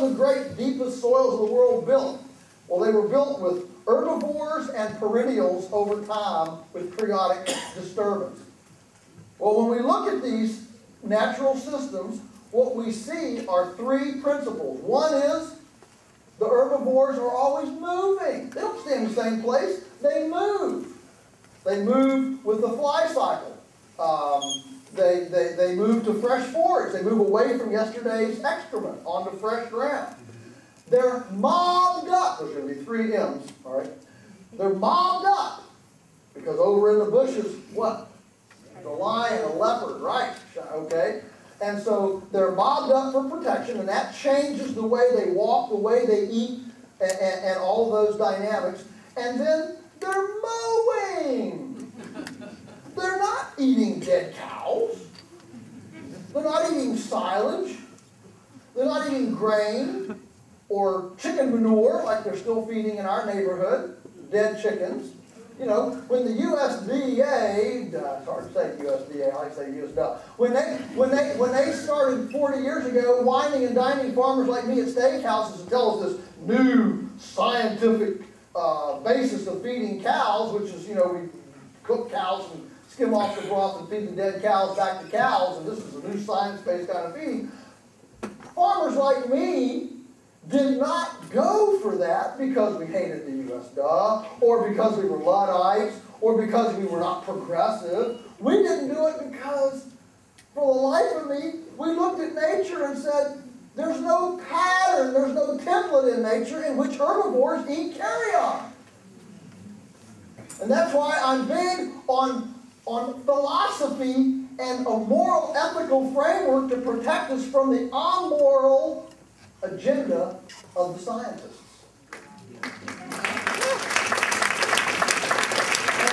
the great deepest soils of the world built? Well, they were built with herbivores and perennials over time with periodic disturbance. Well, when we look at these natural systems, what we see are three principles. One is the herbivores are always moving. They don't stay in the same place. They move. They move with the fly cycle. They move to fresh forage. They move away from yesterday's excrement onto fresh ground. They're mobbed up. There's going to be 3 M's, all right? They're mobbed up because over in the bushes, what? A lion, a leopard, right? Okay? And so they're mobbed up for protection, and that changes the way they walk, the way they eat, and all of those dynamics. And then they're mowing. They're not eating dead cows. They're not eating silage. They're not eating grain or chicken manure like they're still feeding in our neighborhood, dead chickens. You know, when the USDA, it's hard to say USDA, I like to say USDA, when they started 40 years ago whining and dining farmers like me at steakhouses to tell us this new scientific basis of feeding cows, which is, you know, we cook cows and skim off the broth and feed the dead cows back to cows, and this is a new science-based kind of feeding. Farmers like me did not go for that because we hated the USDA, or because we were Luddites, or because we were not progressive. We didn't do it because, for the life of me, we looked at nature and said, there's no pattern, there's no template in nature in which herbivores eat carrion. And that's why I'm big on philosophy and a moral, ethical framework to protect us from the amoral agenda of the scientists. And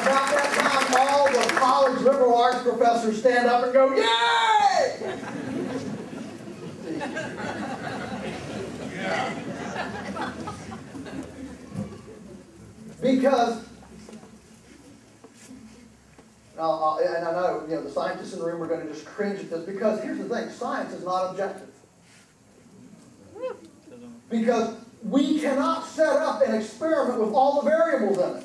about that time, all the college liberal arts professors stand up and go, yay! Because, and I know, you know, the scientists in the room are going to just cringe at this, because here's the thing, science is not objective. Because we cannot set up an experiment with all the variables in it.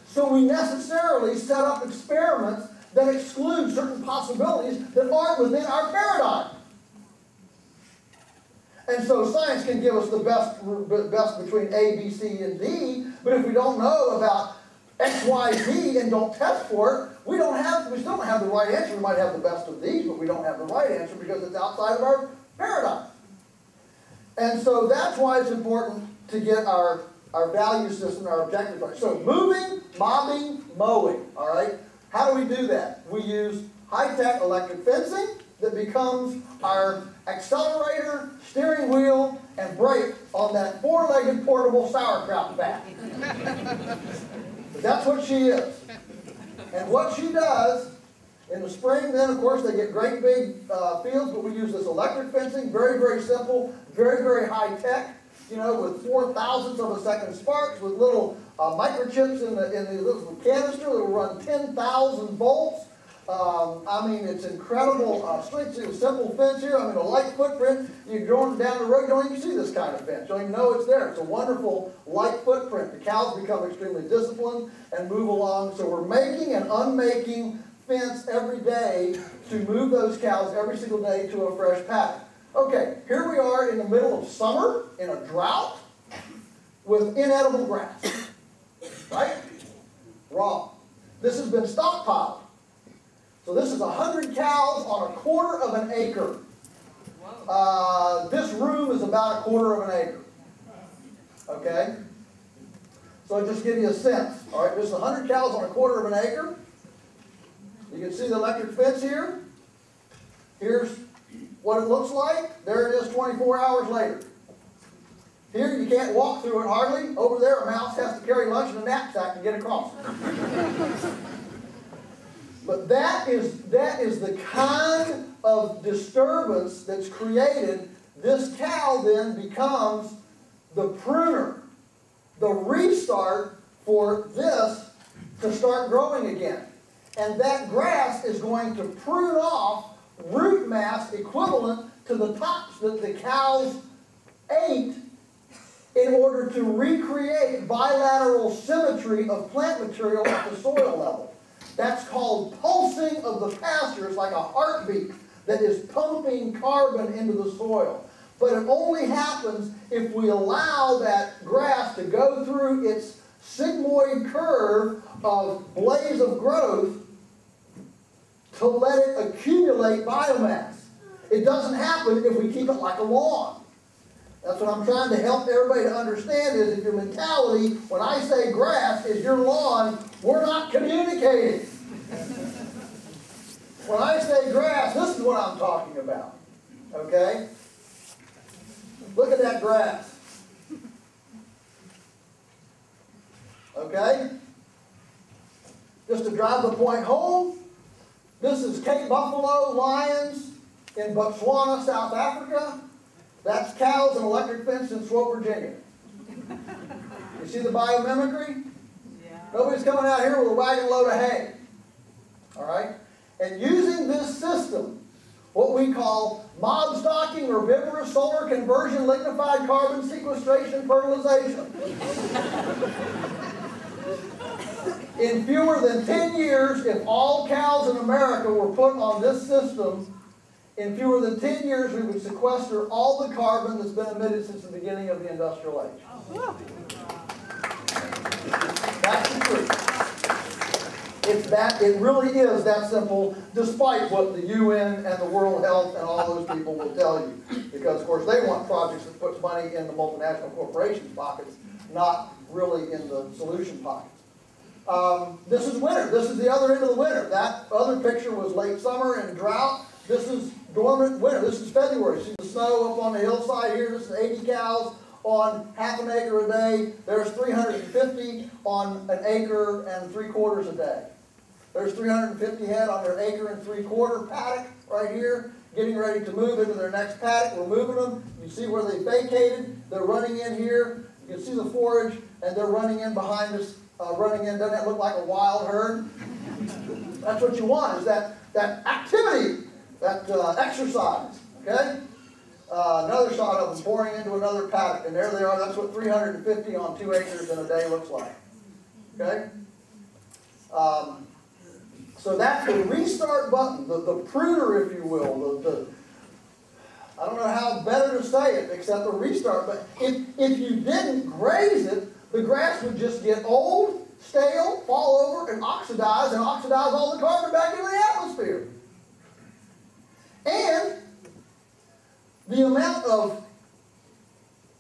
So we necessarily set up experiments that exclude certain possibilities that aren't within our paradigm. And so science can give us the best between A, B, C, and D, but if we don't know about X, Y, Z and don't test for it, we still don't have the right answer. We might have the best of these, but we don't have the right answer because it's outside of our paradigm. And so that's why it's important to get our value system, our objectives right. So moving, mobbing, mowing, all right? How do we do that? We use high-tech electric fencing that becomes our accelerator, steering wheel, and brake on that 4-legged portable sauerkraut vat. But that's what she is. And what she does, in the spring, then, of course, they get great big fields, but we use this electric fencing, very, very simple, very, very high-tech, you know, with 4,000ths of a second sparks, with little microchips in the little canister that will run 10,000 volts. I mean, it's incredible strength. It's a simple fence here. I mean, a light footprint. You're going down the road, you don't even see this kind of fence. You don't even know it's there. It's a wonderful light footprint. The cows become extremely disciplined and move along. So we're making and unmaking fence every day to move those cows every single day to a fresh paddock. Okay, here we are in the middle of summer, in a drought, with inedible grass. Right? Wrong. This has been stockpiled. So this is 100 cows on a quarter of an acre. This room is about a quarter of an acre. Okay? So just give you a sense. All right, this is 100 cows on a quarter of an acre. You can see the electric fence here. Here's what it looks like. There it is 24 hours later. Here you can't walk through it hardly. Over there a mouse has to carry lunch in a knapsack to get across. But that is the kind of disturbance that's created. This cow then becomes the pruner, the restart for this to start growing again. And that grass is going to prune off root mass equivalent to the tops that the cows ate in order to recreate bilateral symmetry of plant material at the soil level. That's called pulsing of the pasture. It's like a heartbeat that is pumping carbon into the soil. But it only happens if we allow that grass to go through its sigmoid curve of blaze of growth to let it accumulate biomass. It doesn't happen if we keep it like a lawn. That's what I'm trying to help everybody to understand is if your mentality, when I say grass is your lawn, we're not communicating. When I say grass, this is what I'm talking about. Okay? Look at that grass. Okay? Just to drive the point home, this is Cape Buffalo lions in Botswana, South Africa. That's cows and electric fence in Swope, Virginia. You see the biomimicry? Yeah. Nobody's coming out here with a wagon load of hay. All right? And using this system, what we call mob stocking, herbivorous solar conversion, lignified carbon sequestration, fertilization. In fewer than 10 years, if all cows in America were put on this system, in fewer than 10 years, we would sequester all the carbon that's been emitted since the beginning of the industrial age. That's the truth. It really is that simple, despite what the UN and the World Health and all those people will tell you. Because, of course, they want projects that puts money in the multinational corporations' pockets, not really in the solution pockets. This is winter. This is the other end of the winter. That other picture was late summer and drought. This is dormant winter. This is February. See the snow up on the hillside here? This is 80 cows on half an acre a day. There's 350 on an acre and 3/4 a day. There's 350 head on their acre and 3/4 paddock right here, getting ready to move into their next paddock. We're moving them. You see where they vacated. They're running in here. You can see the forage, and they're running in behind us, running in. Doesn't that look like a wild herd? That's what you want, is that activity, that exercise, okay? Another shot of them pouring into another paddock, and there they are. That's what 350 on 2 acres in a day looks like, okay? So that's the restart button, the pruner, if you will. I don't know how better to say it except the restart. But if you didn't graze it, the grass would just get old, stale, fall over, and oxidize all the carbon back into the atmosphere. And the amount of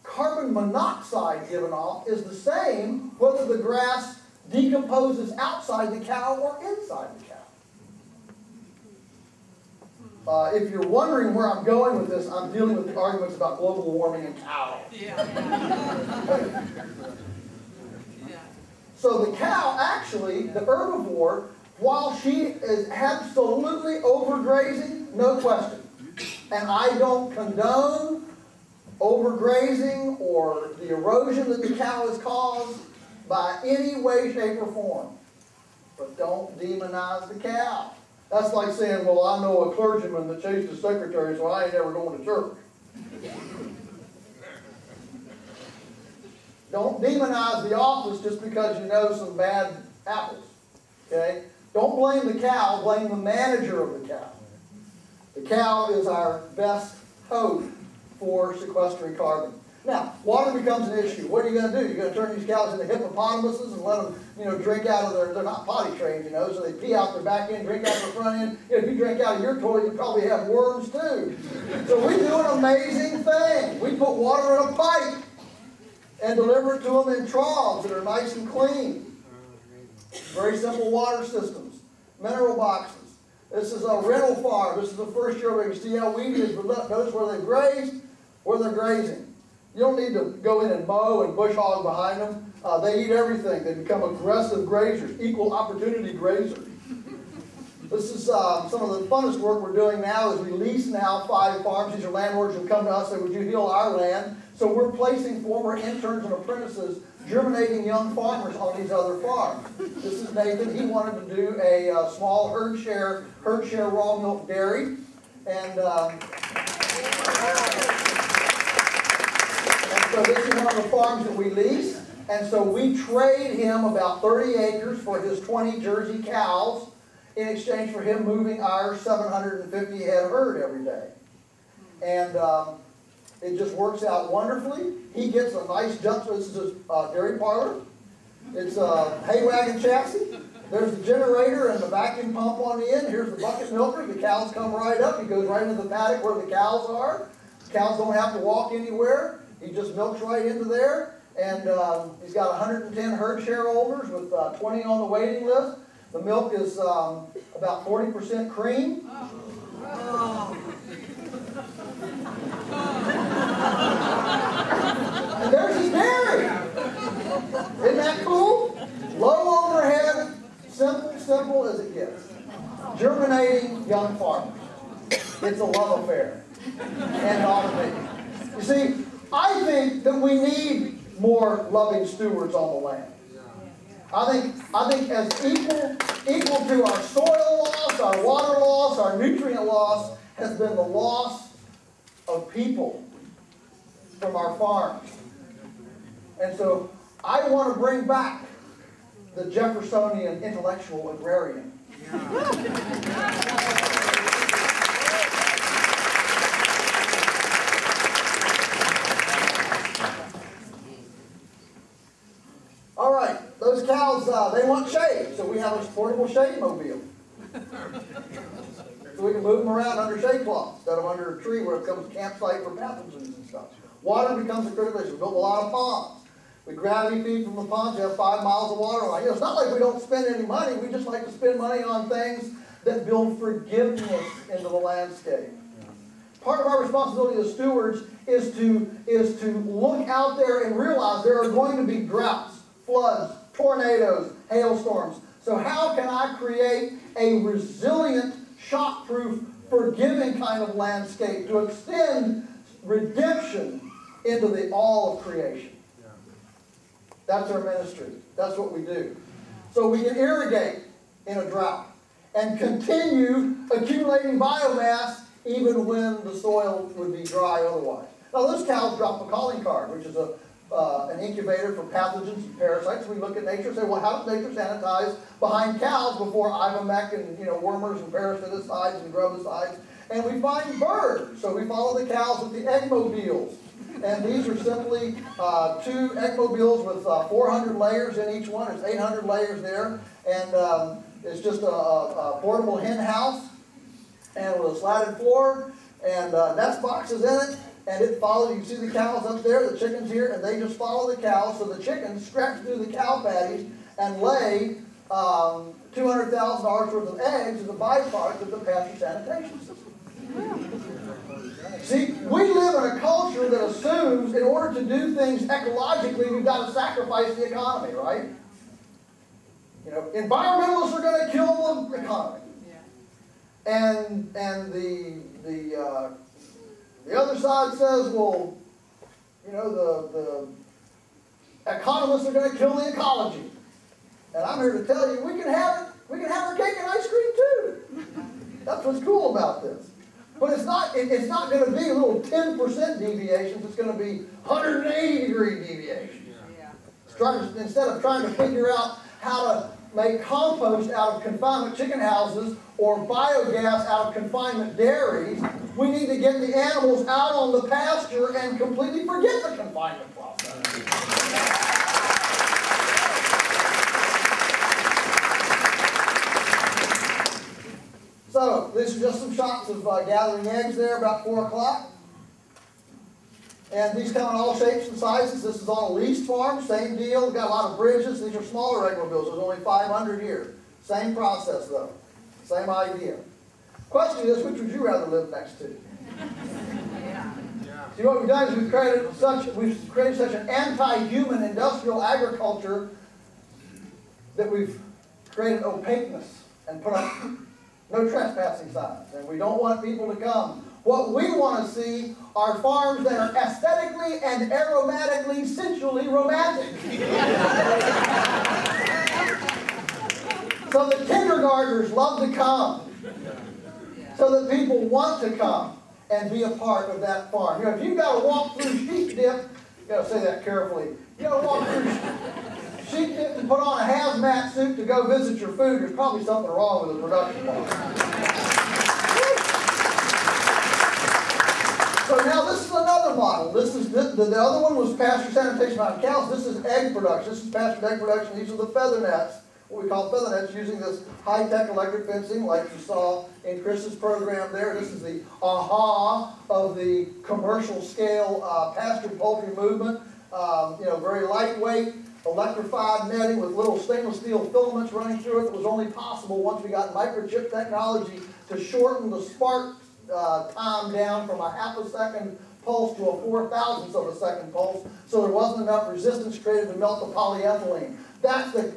carbon monoxide given off is the same whether the grass decomposes outside the cow or inside the cow. If you're wondering where I'm going with this, I'm dealing with the arguments about global warming and cow. Yeah. So the cow, actually, the herbivore, while she is absolutely overgrazing, no question. And I don't condone overgrazing or the erosion that the cow has caused by any way, shape, or form. But don't demonize the cow. That's like saying, well, I know a clergyman that chased his secretary, so I ain't never going to church. Don't demonize the office just because you know some bad apples. Okay? Don't blame the cow, blame the manager of the cow. The cow is our best hope for sequestering carbon. Now, water becomes an issue. What are you going to do? You're going to turn these cows into hippopotamuses and let them, drink out of they're not potty trained, so they pee out their back end, drink out their front end. If you drink out of your toilet, you probably have worms too. So we do an amazing thing. We put water in a pipe and deliver it to them in troughs that are nice and clean. Very simple water systems. Mineral boxes. This is a rental farm. This is the first year where you see how weedy it is, but look, notice where they've grazed, where they're grazing. You don't need to go in and mow and bush hog behind them. They eat everything. They become aggressive grazers, equal opportunity grazers. This is some of the funnest work we're doing now is we lease now 5 farms. These are landlords who come to us and say, would you heal our land? So we're placing former interns and apprentices, germinating young farmers on these other farms. This is Nathan. He wanted to do a small herd share raw milk dairy. And So this is one of the farms that we lease. And so we trade him about 30 acres for his 20 Jersey cows in exchange for him moving our 750 head herd every day. And it just works out wonderfully. He gets a nice jump. So this is his dairy parlor. It's a hay wagon chassis. There's the generator and the vacuum pump on the end. Here's the bucket milker. The cows come right up. He goes right into the paddock where the cows are. The cows don't have to walk anywhere. He just milks right into there. And he's got 110 herd shareholders with 20 on the waiting list. The milk is about 40% cream. And there's his dairy. Isn't that cool? Low overhead, simple as it gets. Germinating young farmers. It's a love affair. And it ought to be. You see, I think that we need more loving stewards on the land. I think as equal to our soil loss, our water loss, our nutrient loss, has been the loss of people from our farms. And so I want to bring back the Jeffersonian intellectual agrarian. All right, those cows, they want shade, so we have a portable shade mobile. So we can move them around under shade cloths instead of under a tree where it becomes a campsite for pathogens and stuff. Water becomes a critical issue. We built a lot of ponds. We gravity feed from the ponds. You have 5 miles of water line. You know, it's not like we don't spend any money. We just like to spend money on things that build forgiveness into the landscape. Part of our responsibility as stewards is to look out there and realize there are going to be droughts, floods, tornadoes, hailstorms. So how can I create a resilient, shock-proof, forgiving kind of landscape to extend redemption into the all of creation? That's our ministry. That's what we do. So we can irrigate in a drought and continue accumulating biomass even when the soil would be dry otherwise. Now those cows drop a calling card, which is an incubator for pathogens and parasites. We look at nature and say, well, how does nature sanitize behind cows before Ivomec and wormers and parasiticides and grubicides? And we find birds. So we follow the cows with the egg mobiles. And these are simply 2 egg mobiles with 400 layers in each one. It's 800 layers there. And it's just a portable hen house and with a slatted floor and nest boxes in it. And it follows, you can see the cows up there, the chickens here, and they just follow the cows. So the chickens scratch through the cow patties and lay $200,000 worth of eggs as a byproduct of the pasture sanitation system. See, we live in a culture that assumes in order to do things ecologically, we've got to sacrifice the economy, right? Environmentalists are going to kill the economy. And the other side says, well, the economists are going to kill the ecology. And I'm here to tell you, we can have our cake and ice cream too. That's what's cool about this. But it's not going to be little 10% deviations. It's going to be 180-degree deviations. Instead of trying to figure out how to make compost out of confinement chicken houses or biogas out of confinement dairies, we need to get the animals out on the pasture and completely forget the confinement process. So, these are just some shots of gathering eggs there about 4 o'clock. And these come in all shapes and sizes. This is on a leased farm, same deal. We've got a lot of bridges. These are smaller egg mobiles. There's only 500 here. Same process though. Same idea. Question is, which would you rather live next to? See, what we've done is we've created such an anti-human industrial agriculture that we've created opaqueness and put up no trespassing signs. And we don't want people to come. What we want to see are farms that are aesthetically and aromatically, sensually romantic. So that kindergartners love to come. So that people want to come and be a part of that farm. If you've got to walk through sheep dip You got to say that carefully. You got to walk through sheep dip and put on a hazmat suit to go visit your food. There's probably something wrong with the production line. So now this is another model. This is the other one was pasture sanitation on cows. This is egg production. This is pastured egg production. These are the feather nets, what we call feather nets, using this high-tech electric fencing like you saw in Chris's program there. This is the aha of the commercial scale pastured poultry movement. Very lightweight, electrified netting with little stainless steel filaments running through it. It was only possible once we got microchip technology to shorten the spark time down from a half a second pulse to a 4,000th of a second pulse, so there wasn't enough resistance created to melt the polyethylene.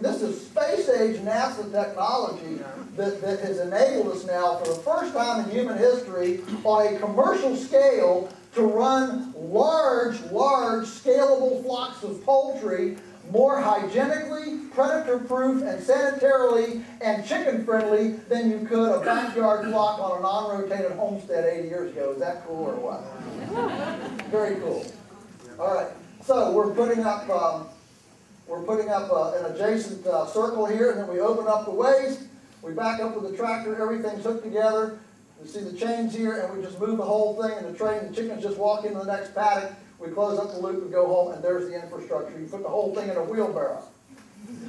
This is space-age NASA technology that has enabled us now for the first time in human history on a commercial scale to run large, scalable flocks of poultry more hygienically, predator-proof, and sanitarily and chicken-friendly than you could a backyard flock on a non-rotated homestead 80 years ago. Is that cool or what? Very cool. All right. So we're putting up an adjacent circle here, and then we open up the ways. We back up with the tractor. Everything's hooked together. You see the chains here, and we just move the whole thing in the train. The chickens just walk into the next paddock. We close up the loop and go home, and there's the infrastructure. You put the whole thing in a wheelbarrow.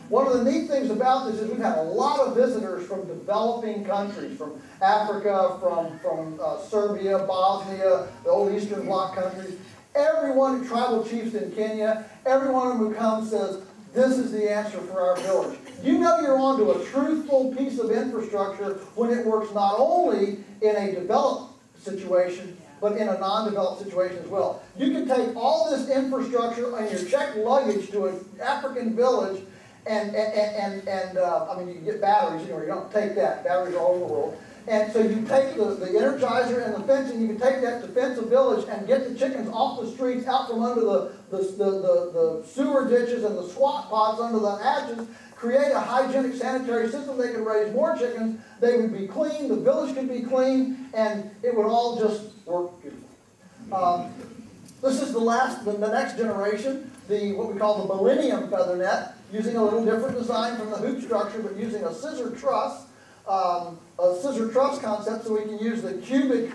One of the neat things about this is we've had a lot of visitors from developing countries, from Africa, from Serbia, Bosnia, the old Eastern Bloc countries. Everyone, tribal chiefs in Kenya, every one of them who comes says, this is the answer for our village. You know you're onto a truthful piece of infrastructure when it works not only in a developed situation, but in a non-developed situation as well. You can take all this infrastructure and your checked luggage to an African village, and I mean, you can get batteries, you don't take that. Batteries are all over the world. And so you take the energizer and the fencing, you can take that to fence a village and get the chickens off the streets, out from under the sewer ditches and the squat pots under the hatches, create a hygienic sanitary system. They can raise more chickens, they would be clean, the village could be clean, and it would all just work beautiful. This is the next generation, what we call the Millennium Feather Net, using a little different design from the hoop structure, but using a scissor truss concept, so we can use the cubic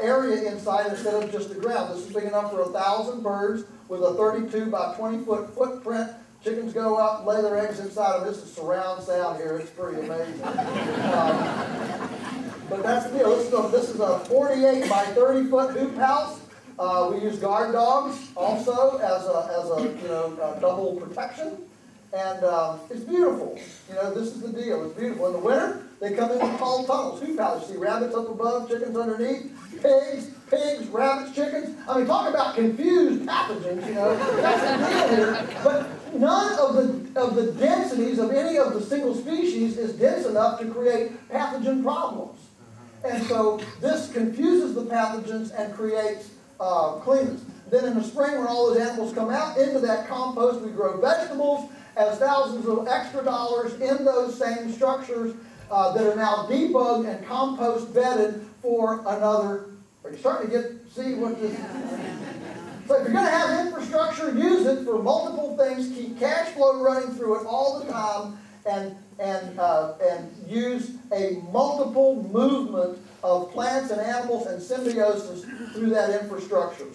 area inside instead of just the ground. This is big enough for 1,000 birds with a 32 by 20 foot footprint. Chickens go up, lay their eggs inside of this. Is surround sound here. It's pretty amazing. But that's the deal. This is a 48 by 30 foot hoop house. We use guard dogs also as a double protection. And it's beautiful. This is the deal. It's beautiful. In the winter, they come in with tall tunnels, hoop houses. You see rabbits up above, chickens underneath, pigs, rabbits, chickens. I mean, talk about confused pathogens, That's the deal here. But none of the densities of any of the single species is dense enough to create pathogen problems. And so this confuses the pathogens and creates cleanness. Then in the spring, when all those animals come out, into that compost, we grow vegetables as thousands of extra dollars in those same structures that are now debugged and compost bedded for another. Are you starting to see what this is? So if you're going to have infrastructure, use it for multiple things. Keep cash flow running through it all the time, and use a multiple movement of plants and animals and symbiosis through that infrastructure.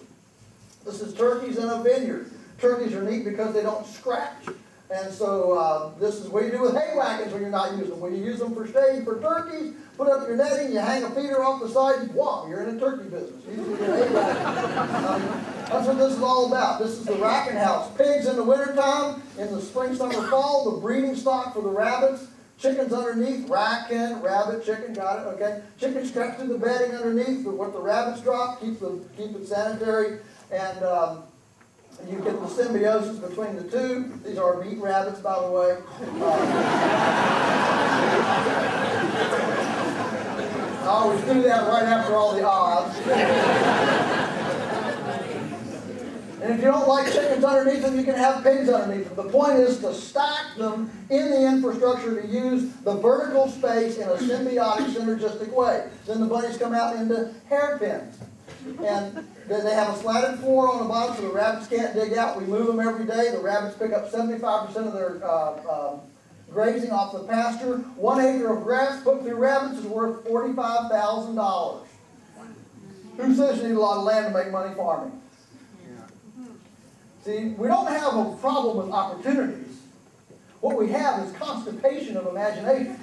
This is turkeys in a vineyard. Turkeys are neat because they don't scratch. And so this is what you do with hay wagons when you're not using them. When you use them for shade for turkeys, put up your netting, you hang a feeder off the side, and wow, you're in a turkey business. That's what this is all about. This is the racking house. Pigs in the wintertime, in the spring, summer, fall, the breeding stock for the rabbits. Chickens underneath, rack-hen, rabbit, chicken, got it, okay? Chickens strapped to the bedding underneath, but what the rabbits drop, keep it sanitary, and you get the symbiosis between the two. These are meat rabbits, by the way. I always do that right after all the odds. And if you don't like chickens underneath them, you can have pigs underneath them. The point is to stack them in the infrastructure, to use the vertical space in a symbiotic, synergistic way. Then the bunnies come out into hairpins. And they have a slatted floor on the bottom so the rabbits can't dig out. We move them every day. The rabbits pick up 75% of their grazing off the pasture. 1 acre of grass put through rabbits is worth $45,000. Who says you need a lot of land to make money farming? See, we don't have a problem with opportunities. What we have is constipation of imagination.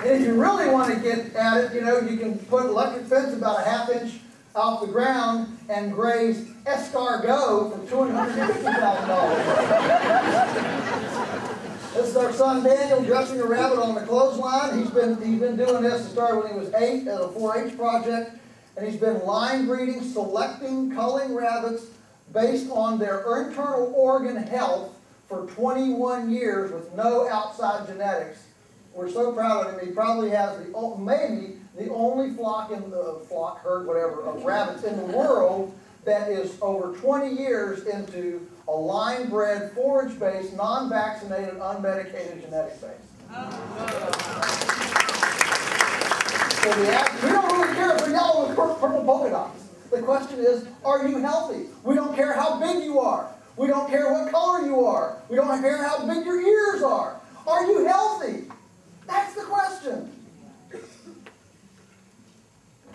And if you really want to get at it, you know, you can put electric fence about a ½ inch off the ground and graze escargot for $250,000. This is our son Daniel dressing a rabbit on the clothesline. He's been doing this. It started when he was 8 at a 4-H project. And he's been line breeding, selecting, culling rabbits based on their internal organ health for 21 years with no outside genetics. We're so proud of him. He probably has maybe the only flock in the herd, whatever, of rabbits in the world that is over 20 years into a line-bred, forage-based, non-vaccinated, unmedicated genetic base. So we don't really care if they're yellow with purple polka dots. The question is, are you healthy? We don't care how big you are. We don't care what color you are. We don't care how big your ears are. Are you healthy? That's the question.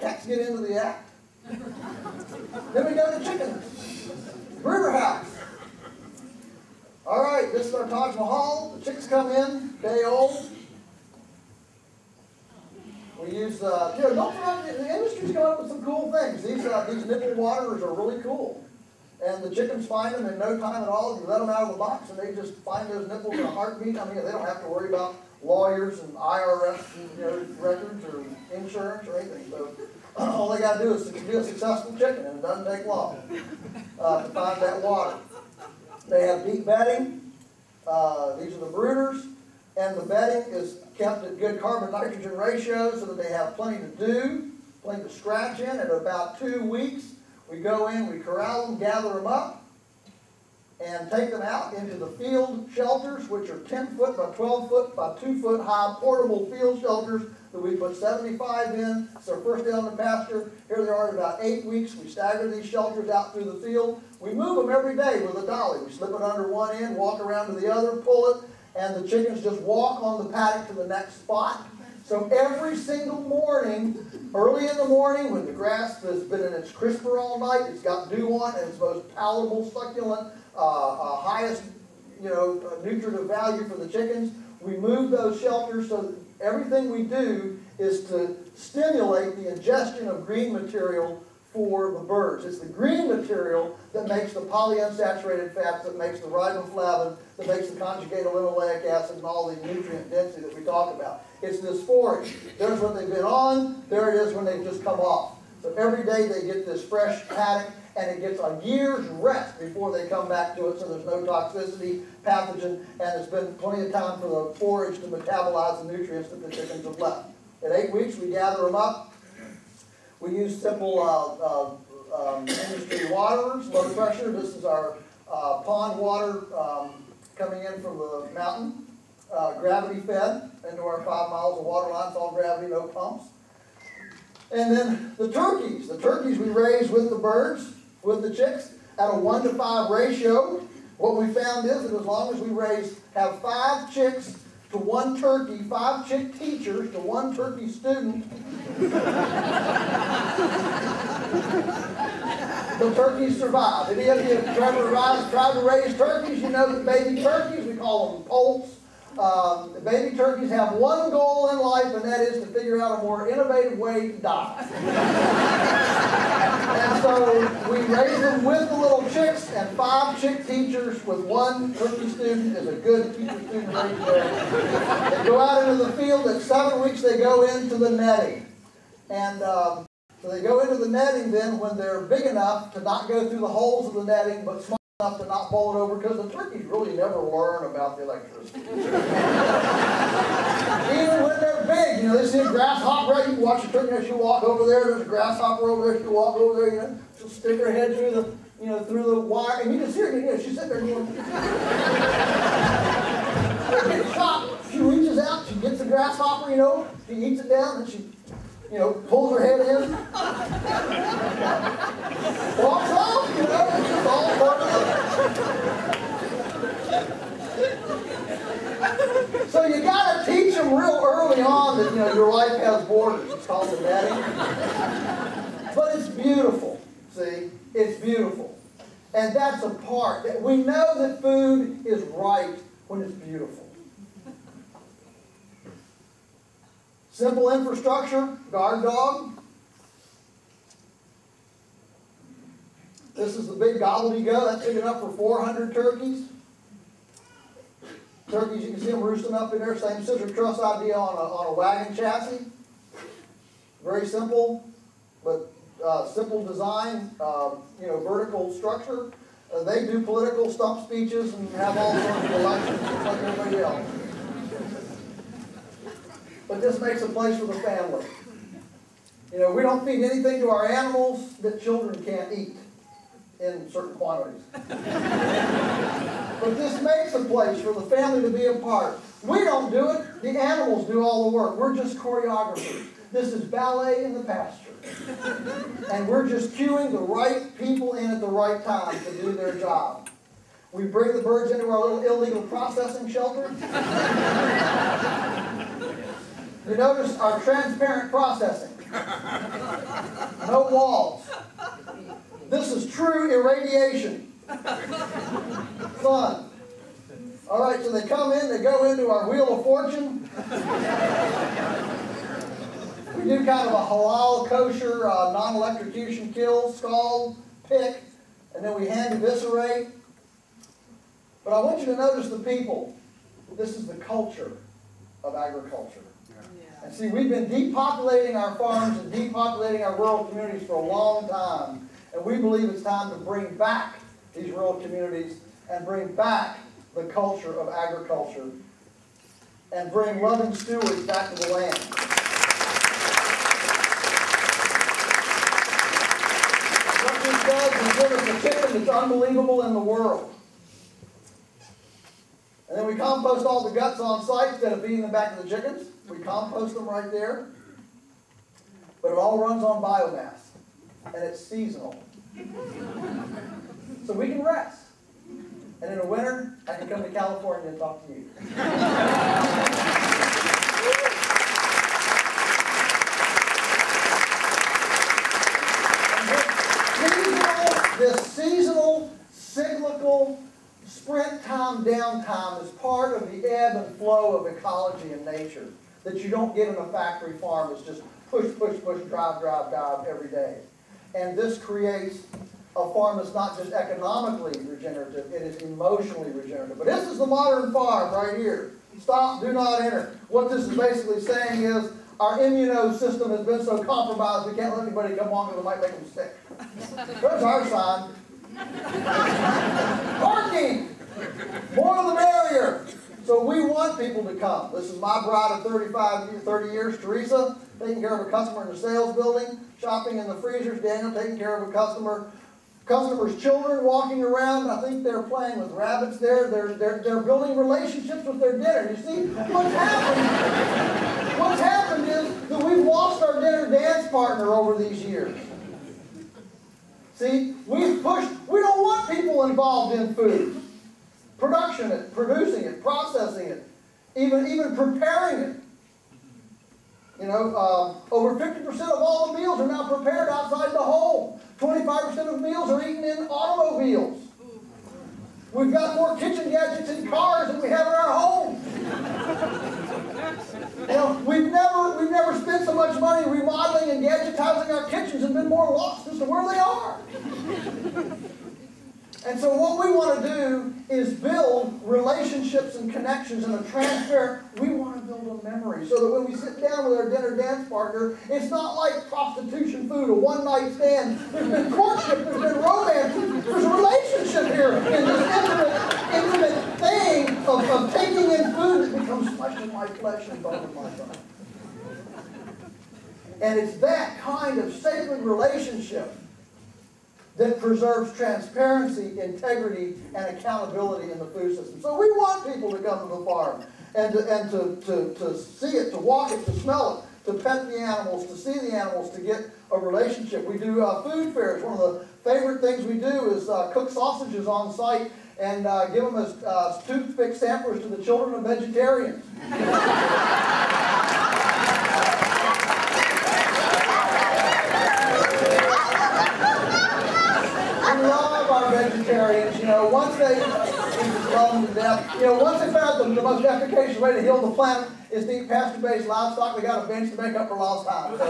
Cats get into the act. Then we go to chickens. Brooder house. All right, this is our Taj Mahal. The chicks come in, day old. We use, don't forget, the industry's come up with some cool things. These nipple waterers are really cool. And the chickens find them in no time at all. You let them out of the box and they just find those nipples in a heartbeat. I mean, they don't have to worry about lawyers and IRS records or insurance or anything. So all they got to do is be a successful chicken, and it doesn't take long to find that water. They have deep bedding. These are the brooders. And the bedding is kept at good carbon-nitrogen ratio so that they have plenty to do, plenty to scratch in. At about 2 weeks, we go in, we corral them, gather them up, and take them out into the field shelters, which are 10 foot by 12 foot by 2 foot high portable field shelters that we put 75 in. It's our first day on the pasture. Here they are at about 8 weeks. We stagger these shelters out through the field. We move them every day with a dolly. We slip it under one end, walk around to the other, pull it, and the chickens just walk on the paddock to the next spot. So every single morning, early in the morning, when the grass has been in its crisper all night, it's got dew on, and it's most palatable, succulent, highest, nutritive value for the chickens, we move those shelters so that everything we do is to stimulate the ingestion of green material for the birds. It's the green material that makes the polyunsaturated fats, that makes the riboflavin, that makes the conjugated linoleic acid and all the nutrient density that we talk about. It's this forage. There's what they've been on. There it is when they've just come off. So every day they get this fresh paddock, and it gets a year's rest before they come back to it, so there's no toxicity, pathogen, and there's been plenty of time for the forage to metabolize the nutrients that the chickens have left. At 8 weeks, we gather them up. We use simple industry waterers, low pressure. This is our pond water coming in from the mountain, gravity fed into our 5 miles of water lines, all gravity, no pumps. And then the turkeys. The turkeys we raise with the birds, with the chicks, at a 1-to-5 ratio. What we found is that as long as we have 5 chicks to 1 turkey, 5 chick teachers to 1 turkey student, the turkeys survive. Any of you have tried to raise turkeys, you know that baby turkeys, we call them poults. The baby turkeys have one goal in life, and that is to figure out a more innovative way to die. And so we raise them with the little chicks, and 5 chick teachers with 1 turkey student is a good teacher-student ratio. They go out into the field. At 7 weeks, they go into the netting. And so they go into the netting then when they're big enough to not go through the holes of the netting, but small enough to not bowl it over, because the turkeys really never learn about the electricity. Even when they're big, they see a grasshopper, you watch a turkey, she'll walk over there, there's a grasshopper over there, she'll walk over there, she'll stick her head through the, through the wire, and you can see her, she's sitting there going, she gets a a grasshopper, you know, she eats it down, and she, you know, pulls her head in. Walks off, you know, it's just all part of it. So you got to teach them real early on that, you know, your life has borders. It's called the netting. But it's beautiful, see? It's beautiful. And that's a part. We know that food is right when it's beautiful. Simple infrastructure, guard dog. This is the big gobbledygook. That's big enough for 400 turkeys. Turkeys, you can see them roosting up in there. Same scissor truss idea on a wagon chassis. Very simple, but simple design, you know, vertical structure. They do political stump speeches and have all sorts of elections just like everybody else. But this makes a place for the family. You know, we don't feed anything to our animals that children can't eat in certain quantities. But this makes a place for the family to be a part. We don't do it. The animals do all the work. We're just choreographers. This is ballet in the pasture. And we're just cueing the right people in at the right time to do their job. We bring the birds into our little illegal processing shelter. You notice our transparent processing. No walls. This is true irradiation. Fun. All right, so they come in, they go into our Wheel of Fortune. We do kind of a halal, kosher, non-electrocution kill, scald, pick, and then we hand eviscerate. But I want you to notice the people. This is the culture of agriculture. And see, we've been depopulating our farms and depopulating our rural communities for a long time. And we believe it's time to bring back these rural communities and bring back the culture of agriculture and bring loving stewards back to the land. What this does is give us a chicken that's unbelievable in the world. And then we compost all the guts on site instead of feeding them back to the chickens. We compost them right there. But it all runs on biomass. And it's seasonal. So we can rest. And in the winter, I can come to California and talk to you. And this seasonal, cyclical, sprint time, downtime is part of the ebb and flow of ecology and nature that you don't get in a factory farm. It's just push, push, push, drive, drive, drive every day. And this creates a farm that's not just economically regenerative, it is emotionally regenerative. But this is the modern farm right here. Stop, do not enter. What this is basically saying is our immunosystem has been so compromised we can't let anybody come on because it might make them sick. There's our sign. Parking! More the merrier. So we want people to come. This is my bride of 30 years, Teresa, taking care of a customer in the sales building, shopping in the freezers, Daniel taking care of a customer's children walking around. I think they're playing with rabbits there. They're building relationships with their dinner. You see, what's happened is that we've lost our dinner dance partner over these years. See, we don't want people involved in food. Production it, producing it, processing it, even preparing it. You know, over 50% of all the meals are now prepared outside the home. 25% of meals are eaten in automobiles. We've got more kitchen gadgets in cars than we have in our homes. You know, we've never spent so much money remodeling and gadgetizing our kitchens and been more lost as to where they are. And so what we want to do is build relationships and connections in a transparent, we want to build a memory so that when we sit down with our dinner dance partner, it's not like prostitution food, a one-night stand. There's been courtship, there's been romance, there's a relationship here in this intimate thing of taking in food that becomes flesh of my flesh and bone of my bone. And it's that kind of sacred relationship that preserves transparency, integrity, and accountability in the food system. So we want people to come to the farm. and to see it, to walk it, to smell it, to pet the animals, to see the animals, to get a relationship. We do food fairs. One of the favorite things we do is cook sausages on site and give them as toothpick samplers to the children of vegetarians. We love our vegetarians, once they, we just love them to death. Once they found the most efficacious way to heal the planet is to eat pasture-based livestock, they got a bench to make up for lost time. So.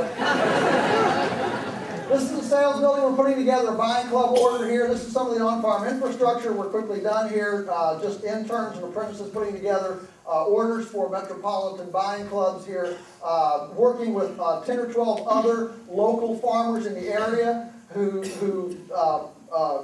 This is the sales building. We're putting together a buying club order here. This is some of the on-farm infrastructure. We're quickly done here. Just interns and apprentices putting together orders for metropolitan buying clubs here. Working with 10 or 12 other local farmers in the area who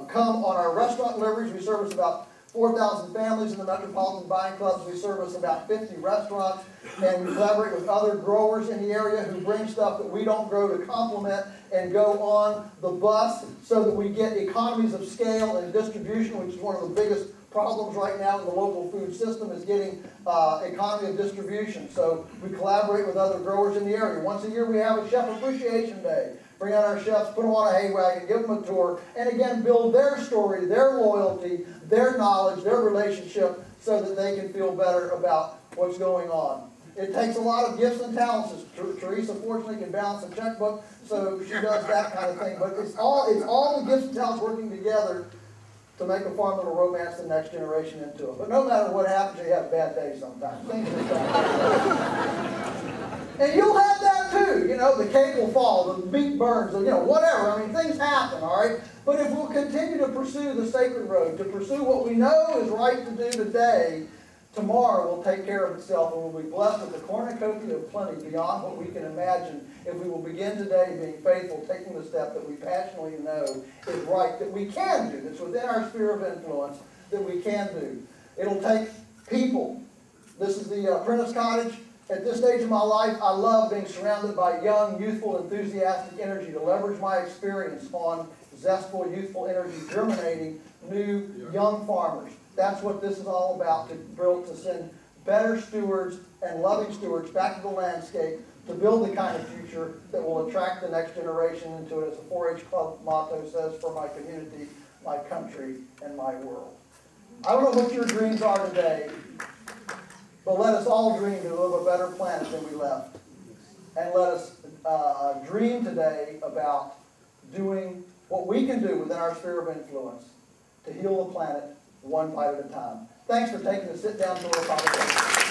come on our restaurant deliveries. We service about 4,000 families in the metropolitan buying clubs. We service about 50 restaurants, and we collaborate with other growers in the area who bring stuff that we don't grow to complement and go on the bus so that we get economies of scale and distribution, which is one of the biggest problems right now in the local food system, is getting economy of distribution. So we collaborate with other growers in the area. Once a year we have a Chef Appreciation Day. Bring out our chefs, put them on a hay wagon, give them a tour, and again build their story, their loyalty, their knowledge, their relationship, so that they can feel better about what's going on. It takes a lot of gifts and talents. Teresa fortunately can balance a checkbook, so she does that kind of thing. But it's all the gifts and talents working together to make a farm that'll romance the next generation into it. But no matter what happens, you have bad days sometimes. Things just don't. And you'll have that too. The cake will fall, the meat burns, whatever. I mean, things happen, all right? But if we'll continue to pursue the sacred road, to pursue what we know is right to do today, tomorrow will take care of itself, and we'll be blessed with a cornucopia of plenty beyond what we can imagine if we will begin today being faithful, taking the step that we passionately know is right, that we can do, that's within our sphere of influence, that we can do. It'll take people. This is the Apprentice Cottage. At this stage of my life, I love being surrounded by young, youthful, enthusiastic energy to leverage my experience on zestful, youthful energy, germinating new, young farmers. That's what this is all about, to send better stewards and loving stewards back to the landscape to build the kind of future that will attract the next generation into it, as the 4-H Club motto says, for my community, my country, and my world. I don't know what your dreams are today, but let us all dream to live a better planet than we left. And let us dream today about doing what we can do within our sphere of influence to heal the planet one bite at a time. Thanks for taking the sit-down tour of conversation.